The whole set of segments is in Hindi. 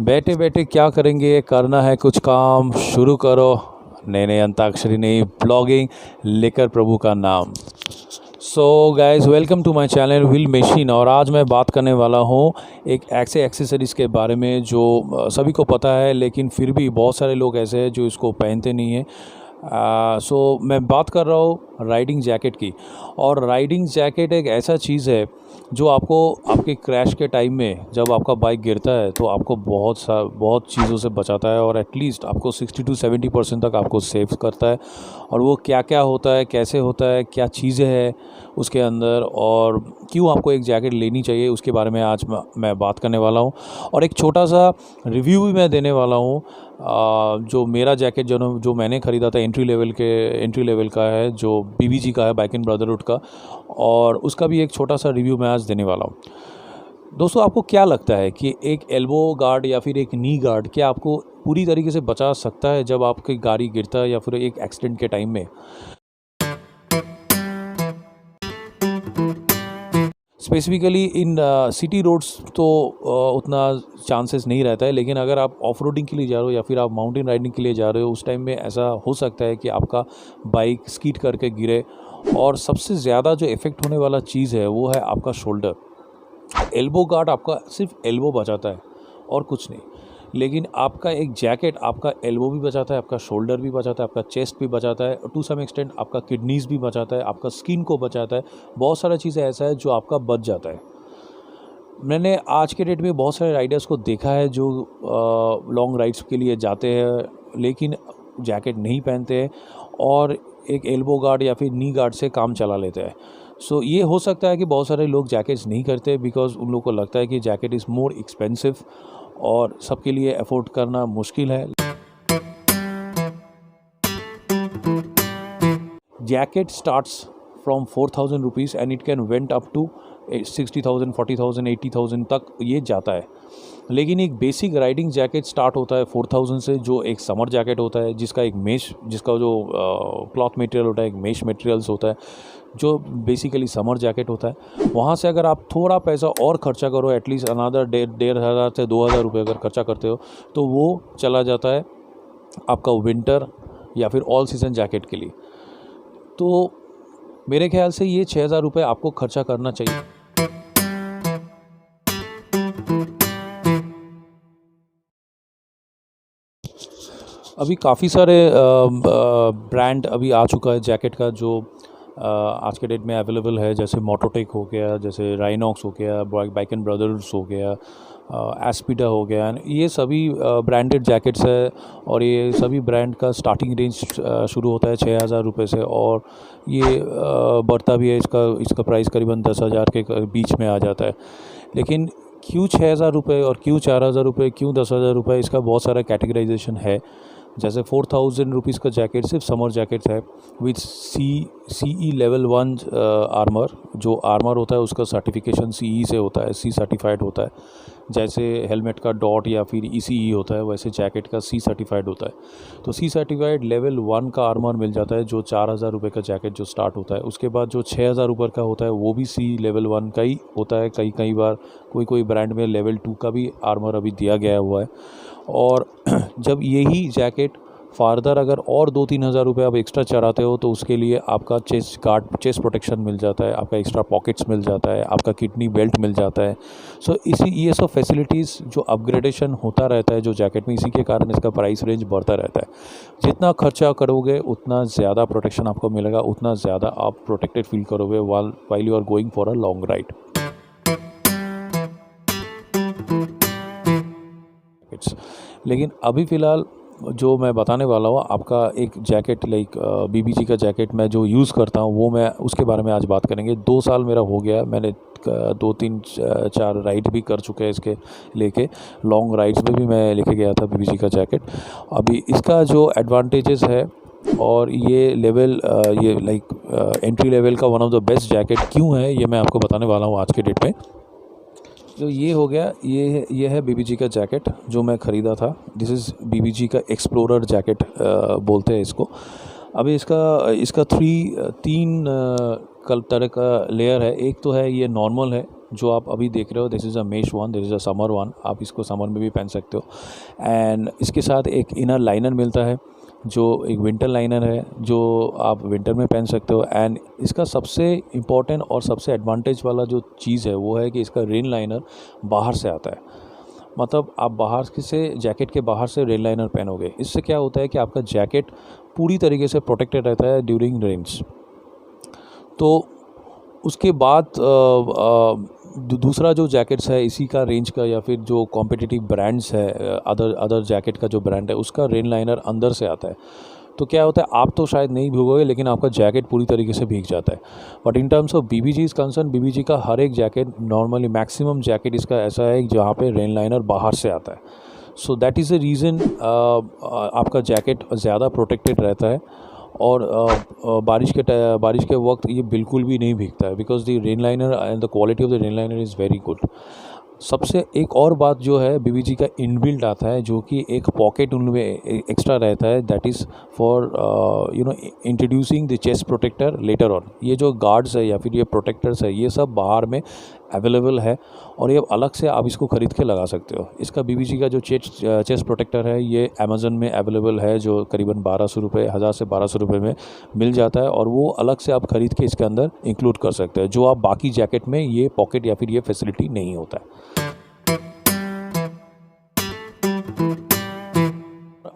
बैठे बैठे क्या करेंगे, करना है कुछ काम, शुरू करो। नए नए अंताक्षरी नहीं, ब्लॉगिंग लेकर प्रभु का नाम। So guys, welcome to my channel wheel machine. और आज मैं बात करने वाला हूँ एक ऐसे एक्सेसरीज़ के बारे में जो सभी को पता है, लेकिन फिर भी बहुत सारे लोग ऐसे हैं जो इसको पहनते नहीं हैं। सो मैं बात कर रहा हूँ राइडिंग जैकेट की। और राइडिंग जैकेट एक ऐसा चीज़ है जो आपको आपके क्रैश के टाइम में, जब आपका बाइक गिरता है तो आपको बहुत चीज़ों से बचाता है, और एटलीस्ट आपको 60 to 70% तक आपको सेव करता है। और वो क्या क्या होता है, कैसे होता है, क्या चीज़ें हैं उसके अंदर, और क्यों आपको एक जैकेट लेनी चाहिए, उसके बारे में आज मैं बात करने वाला हूँ। और एक छोटा सा रिव्यू भी मैं देने वाला हूँ। जो मेरा जैकेट जो मैंने ख़रीदा था एंट्री लेवल का है, जो बीबीजी का है, बाइकिंग ब्रदरहुड का, और उसका भी एक छोटा सा रिव्यू मैं आज देने वाला हूँ। दोस्तों, आपको क्या लगता है कि एक एल्बो गार्ड या फिर एक नी गार्ड क्या आपको पूरी तरीके से बचा सकता है जब आपकी गाड़ी गिरता है या फिर एक एक्सीडेंट के टाइम में? स्पेसिफिकली इन सिटी रोड्स तो उतना चांसेस नहीं रहता है, लेकिन अगर आप ऑफ रोडिंग के लिए जा रहे हो या फिर आप माउंटेन राइडिंग के लिए जा रहे हो, उस टाइम में ऐसा हो सकता है कि आपका बाइक स्कीड करके गिरे। और सबसे ज़्यादा जो इफ़ेक्ट होने वाला चीज़ है वो है आपका शोल्डर। एल्बो गार्ड आपका सिर्फ एल्बो बचाता है और कुछ नहीं, लेकिन आपका एक जैकेट आपका एल्बो भी बचाता है, आपका शोल्डर भी बचाता है, आपका चेस्ट भी बचाता है, और टू सम एक्सटेंट आपका किडनीज़ भी बचाता है, आपका स्किन को बचाता है। बहुत सारी चीज़ें ऐसा है जो आपका बच जाता है। मैंने आज के डेट में बहुत सारे राइडर्स को देखा है जो लॉन्ग राइड्स के लिए जाते हैं लेकिन जैकेट नहीं पहनते हैं, और एक एल्बो गार्ड या फिर नी गार्ड से काम चला लेते हैं। सो ये हो सकता है कि बहुत सारे लोग जैकेट्स नहीं करते बिकॉज उन लोगों को लगता है कि जैकेट इज़ मोर एक्सपेंसिव और सबके लिए अफोर्ड करना मुश्किल है। Jacket starts from 4,000 rupees and it can went up to 60,000, 40,000, 80,000 तक ये जाता है। लेकिन एक बेसिक राइडिंग जैकेट स्टार्ट होता है 4,000 से, जो एक समर जैकेट होता है जिसका जो क्लॉथ मटेरियल होता है, एक मेश मटेरियल्स होता है, जो बेसिकली समर जैकेट होता है। वहाँ से अगर आप थोड़ा पैसा और खर्चा करो, एटलीस्ट अनदर 1,500 से 2,000 रुपये अगर खर्चा करते हो, तो वो चला जाता है आपका विंटर या फिर ऑल सीज़न जैकेट के लिए। तो मेरे ख्याल से ये 6,000 रुपये आपको खर्चा करना चाहिए। अभी काफ़ी सारे ब्रांड अभी आ चुका है जैकेट का, जो आज के डेट में अवेलेबल है, जैसे मोटोटेक हो गया, जैसे राइनॉक्स हो गया, बाइकिंग ब्रदर्स हो गया, एस्पिडा हो गया। ये सभी ब्रांडेड जैकेट्स है, और ये सभी ब्रांड का स्टार्टिंग रेंज शुरू होता है 6,000 रुपये से, और ये बढ़ता भी है। इसका प्राइस करीबन 10,000 के बीच में आ जाता है। लेकिन क्यों 6,000 रुपये और क्यों 4,000 रुपये, क्यों 10,000 रुपये, इसका बहुत सारा कैटेगराइजेशन है। जैसे 4,000 रुपीज़ का जैकेट सिर्फ समर जैकेट है विथ CE लेवल 1 आर्मर। जो आर्मर होता है उसका सर्टिफिकेशन CE से होता है, C सर्टिफाइड होता है। जैसे हेलमेट का डॉट या फिर ECE होता है, वैसे जैकेट का C सर्टिफाइड होता है। तो C सर्टिफाइड लेवल 1 का आर्मर मिल जाता है, जो 4,000 रुपये का जैकेट जो स्टार्ट होता है। उसके बाद जो 6,000 रुपये का होता है वो भी C लेवल 1 का ही होता है। कई बार कोई ब्रांड में लेवल 2 का भी आर्मर अभी दिया गया हुआ है। और जब यही जैकेट फार्दर अगर और 2-3 हज़ार रुपये आप एक्स्ट्रा चढ़ाते हो, तो उसके लिए आपका चेस्ट प्रोटेक्शन मिल जाता है, आपका एक्स्ट्रा पॉकेट्स मिल जाता है, आपका किडनी बेल्ट मिल जाता है। सो ये सब फैसिलिटीज़ जो अपग्रेडेशन होता रहता है जो जैकेट में, इसी के कारण इसका प्राइस रेंज बढ़ता रहता है। जितना खर्चा करोगे उतना ज़्यादा प्रोटेक्शन आपको मिलेगा, उतना ज़्यादा आप प्रोटेक्टेड फील करोगे while you are going for a long ride. लेकिन अभी फ़िलहाल जो मैं बताने वाला हूँ, आपका एक जैकेट लाइक बीबीजी का जैकेट मैं जो यूज़ करता हूँ, वो मैं उसके बारे में आज बात करेंगे। 2 साल मेरा हो गया, मैंने 2-3-4 राइड भी कर चुके हैं इसके लेके। लॉन्ग राइड्स में भी मैं लेके गया था बीबीजी का जैकेट। अभी इसका जो एडवांटेजेस है, और ये एंट्री लेवल का one of the best jacket क्यों है, ये मैं आपको बताने वाला हूँ आज के डेट में। जो ये हो गया, ये है बीबीजी का जैकेट जो मैं ख़रीदा था। दिस इज़ बीबीजी का एक्सप्लोरर जैकेट बोलते हैं इसको। अभी इसका 3 तरह का लेयर है। एक तो है ये नॉर्मल है, जो आप अभी देख रहे हो, this is a mesh one, this is a summer one, आप इसको समर में भी पहन सकते हो। एंड इसके साथ एक इनर लाइनर मिलता है जो एक विंटर लाइनर है, जो आप विंटर में पहन सकते हो। एंड इसका सबसे इम्पॉर्टेंट और सबसे एडवांटेज वाला जो चीज़ है वो है कि इसका रेन लाइनर बाहर से आता है। मतलब आप बाहर से जैकेट के बाहर से रेन लाइनर पहनोगे, इससे क्या होता है कि आपका जैकेट पूरी तरीके से प्रोटेक्टेड रहता है ड्यूरिंग रेन्स। तो उसके बाद दूसरा जो जैकेट्स है इसी का रेंज का, या फिर जो कॉम्पिटिटिव ब्रांड्स है, अदर जैकेट का जो ब्रांड है उसका रेन लाइनर अंदर से आता है। तो क्या होता है, आप तो शायद नहीं भीगोगे लेकिन आपका जैकेट पूरी तरीके से भीग जाता है। But in terms of BBG is concern, BBG का हर एक जैकेट, नॉर्मली मैक्सिमम जैकेट इसका ऐसा है जहाँ पे रेन लाइनर बाहर से आता है। So that is the reason आपका जैकेट ज़्यादा प्रोटेक्टेड रहता है। और बारिश के वक्त ये बिल्कुल भी नहीं भीगता है, because the rain liner and the quality of the rain liner is very good. सबसे एक और बात जो है, बीबीजी का इनबिल्ट आता है जो कि एक पॉकेट उनमें एक्स्ट्रा रहता है, that is for introducing the chest protector later on. ये जो गार्ड्स है या फिर ये प्रोटेक्टर्स है, ये सब बाहर में अवेलेबल है और ये अलग से आप इसको ख़रीद के लगा सकते हो। इसका बीबीजी का जो चेस्ट प्रोटेक्टर है ये अमेज़न में अवेलेबल है, जो करीबन 1200 रुपये, 1000 से 1200 रुपये में मिल जाता है, और वो अलग से आप ख़रीद के इसके अंदर इंक्लूड कर सकते हैं, जो आप बाकी जैकेट में ये पॉकेट या फिर ये फैसिलिटी नहीं होता है।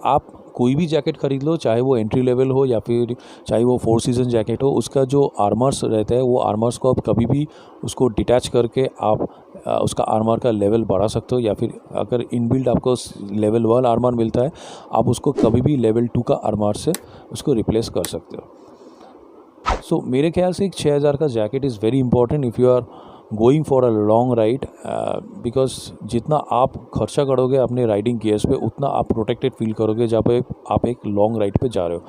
आप कोई भी जैकेट ख़रीद लो, चाहे वो एंट्री लेवल हो या फिर चाहे वो 4 सीज़न जैकेट हो, उसका जो आर्मर्स रहता है वो आर्मर्स को आप कभी भी उसको डिटैच करके आप उसका आर्मर का लेवल बढ़ा सकते हो, या फिर अगर इनबिल्ट आपको लेवल 1 आर्मर मिलता है, आप उसको कभी भी लेवल 2 का आर्मर से उसको रिप्लेस कर सकते हो। सो मेरे ख्याल से एक 6000 का jacket is very important if you are going for a long ride, because जितना आप खर्चा करोगे अपने राइडिंग गियर्स पे, उतना आप प्रोटेक्टेड फील करोगे जब आप एक लॉन्ग राइड पे जा रहे हो।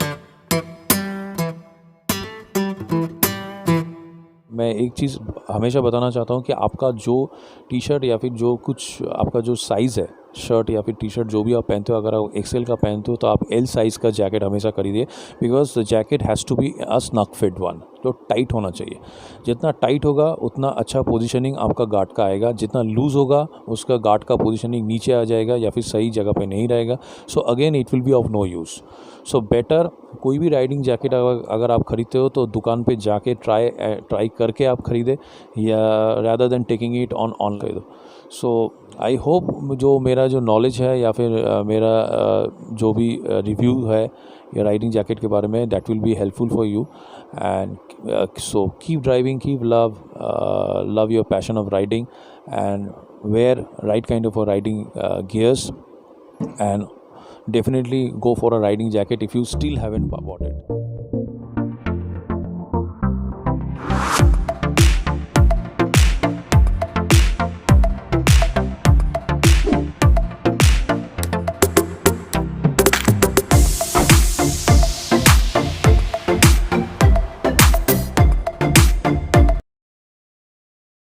मैं एक चीज़ हमेशा बताना चाहता हूँ कि आपका जो टी शर्ट या फिर जो कुछ आपका जो साइज़ है, शर्ट या फिर टी शर्ट जो भी आप पहनते हो, अगर आप एक्सेल का पहनते हो तो आप एल साइज़ का जैकेट हमेशा खरीदिए, because the jacket has to be a snug fit one, जो टाइट होना चाहिए। जितना टाइट होगा उतना अच्छा पोजीशनिंग आपका गार्ड का आएगा, जितना लूज़ होगा उसका गार्ड का पोजीशनिंग नीचे आ जाएगा या फिर सही जगह पे नहीं रहेगा। So again it will be of no use. So better कोई भी राइडिंग जैकेट अगर आप ख़रीदते हो तो दुकान पे जाके ट्राई करके आप ख़रीदें, या rather than taking it on खरीदो। सो आई होप जो मेरा जो नॉलेज है या फिर मेरा जो भी रिव्यू है या राइडिंग जैकेट के बारे में, that will be helpful for you. And so keep driving, keep love your passion of riding, and wear right kind of a riding gears, and definitely go for a riding jacket if you still haven't bought it.